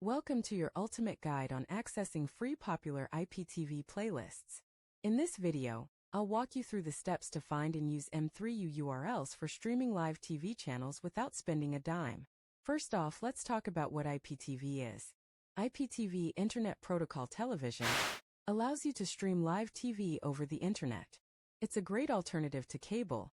Welcome to your ultimate guide on accessing free popular IPTV playlists. In this video, I'll walk you through the steps to find and use M3U URLs for streaming live TV channels without spending a dime. First off, let's talk about what IPTV is. IPTV, Internet Protocol Television, allows you to stream live TV over the internet. It's a great alternative to cable,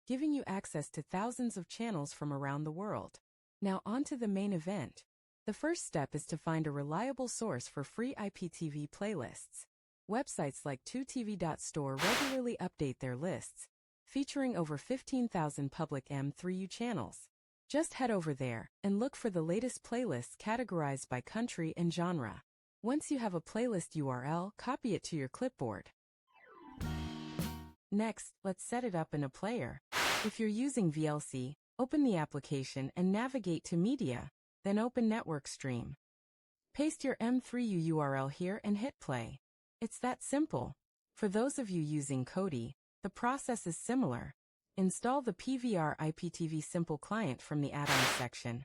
giving you access to thousands of channels from around the world. Now on to the main event. The first step is to find a reliable source for free IPTV playlists. Websites like 2tv.store regularly update their lists, featuring over 15,000 public M3U channels. Just head over there and look for the latest playlists categorized by country and genre. Once you have a playlist URL, copy it to your clipboard. Next, let's set it up in a player. If you're using VLC, open the application and navigate to Media. Then open Network Stream. Paste your M3U URL here and hit play. It's that simple. For those of you using Kodi, the process is similar. Install the PVR IPTV Simple client from the add-ons section.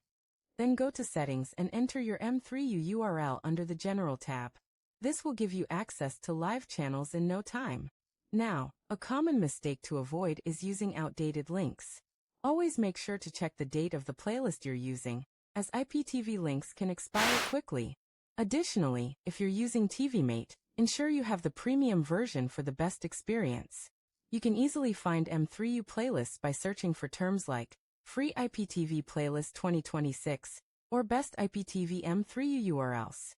Then go to Settings and enter your M3U URL under the General tab. This will give you access to live channels in no time. Now, a common mistake to avoid is using outdated links. Always make sure to check the date of the playlist you're using, as IPTV links can expire quickly. Additionally, if you're using TVMate, ensure you have the premium version for the best experience. You can easily find M3U playlists by searching for terms like Free IPTV Playlist 2026 or Best IPTV M3U URLs.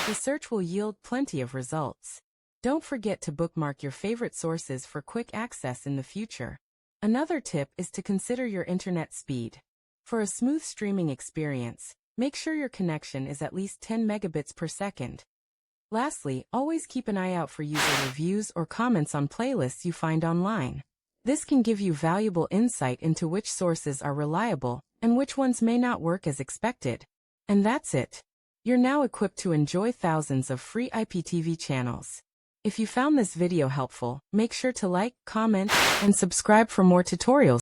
The search will yield plenty of results. Don't forget to bookmark your favorite sources for quick access in the future. Another tip is to consider your internet speed. For a smooth streaming experience, make sure your connection is at least 10 megabits per second. Lastly, always keep an eye out for user reviews or comments on playlists you find online. This can give you valuable insight into which sources are reliable and which ones may not work as expected. And that's it. You're now equipped to enjoy thousands of free IPTV channels. If you found this video helpful, make sure to like, comment, and subscribe for more tutorials.